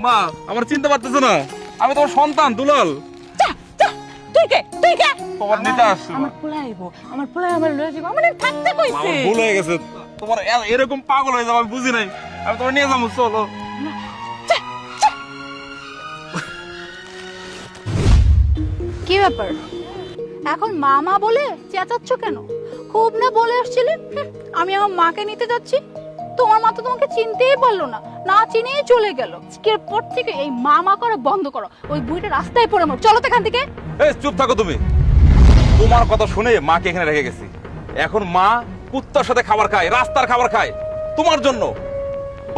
মা আমার চিনতে পারতেছ না, আমি তোমার সন্তান দুলাল। তুই কে তোমার নিতে আসছে। আমার পোলা আইবো, আমার পোলা আমার লয়ে যাবো, আমার থাকতে কইছে। আমার ভুল হয়ে গেছে, তোমার এরকম পাগল হয়ে যাবো আমি বুঝি নাই। আমি তোমার নিয়ে যাবো, চলো। কি ব্যাপার এখন মামা বলে চেঁচাচ্ছ কেন? খুব না বলে আসছিলে আমি আমার মাকে নিতে যাচ্ছি, তোমার মা তো তোমাকে চিনতেই পারলো না, না চিনেই চলে গেল। আজকের পর থেকে এই মামা করা বন্ধ করো, ওই বুড়িটা রাস্তায় পড়ে মর। চলো তো এখান থেকে। এই চুপ থাকো তুমি। তোমার কথা শুনে মাকে এখানে রেখে গেছি, এখন মা কুত্তার সাথে খাবার খায়, রাস্তার খাবার খায় তোমার জন্য।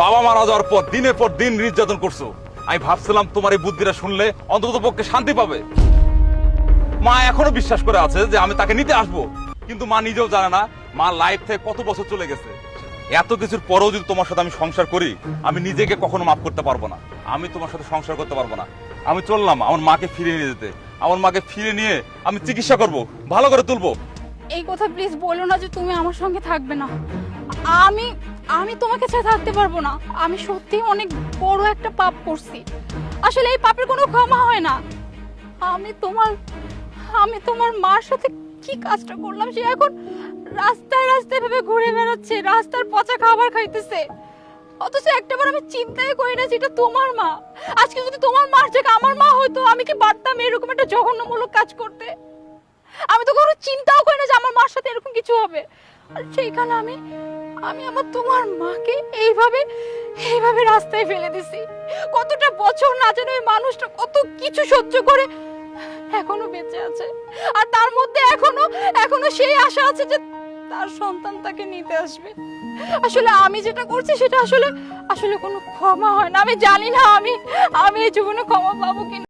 বাবা মারা যাওয়ার পর দিনের পর দিন নির্যাতন করছো। আমি ভাবছিলাম তোমার এই বুদ্ধিটা শুনলে অন্তত পক্ষে শান্তি পাবে। মা এখনো বিশ্বাস করে আছে যে আমি তাকে নিতে আসবো, কিন্তু মা নিজেও জানে না মা লাইফ থেকে কত বছর চলে গেছে। এত কিছুর পরেও যদি তোমার সাথে আমি সংসার করি, আমি নিজেকে কখনো মাফ করতে পারবো না। আমি তোমার সাথে সংসার করতে পারবো না। আমি চললাম আমার মাকে ফিরিয়ে নিয়ে যেতে। আমার মাকে ফিরে নিয়ে আমি চিকিৎসা করব, ভালো করে তুলবো। এই কথা প্লিজ বলো না যে তুমি আমার সঙ্গে থাকবে না। আমি আমি তোমাকে ছাড়া থাকতে পারবো না। আমি সত্যি অনেক বড় একটা পাপ করছি, আসলে এই পাপের কোনো ক্ষমা হয় না। আমি তোমার মার সাথে কি কাজটা করলাম, সে এখন রাস্তায় রাস্তায় ভেবে ঘুরে বেড়াচ্ছে, রাস্তার পচা খাবার খাইতেছে, অথচ একটাবার আমি চিন্তাই করি না যে এটা তোমার মা। আজকে যদি তোমার মার জায়গায় আমার মা হয়তো, আমি কি পারতাম এরকম একটা জঘন্যমূলক কাজ করতে? আমি তো কোনো চিন্তাও করি না যে আমার মার সাথে এরকম কিছু হবে। আর সেইখানে আমি আমার তোমার মাকে এইভাবে রাস্তায় ফেলে দিছি। কতটা বছর না জানো ওই মানুষটা কত কিছু সহ্য করে এখনো বেঁচে আছে, আর তার মধ্যে এখনো সেই আশা আছে যে তার সন্তান তাকে নিতে আসবে। আসলে আমি যেটা করছি সেটা আসলে কোনো ক্ষমা হয় না। আমি জানি না আমি এই জীবনে ক্ষমা পাবো কিনা।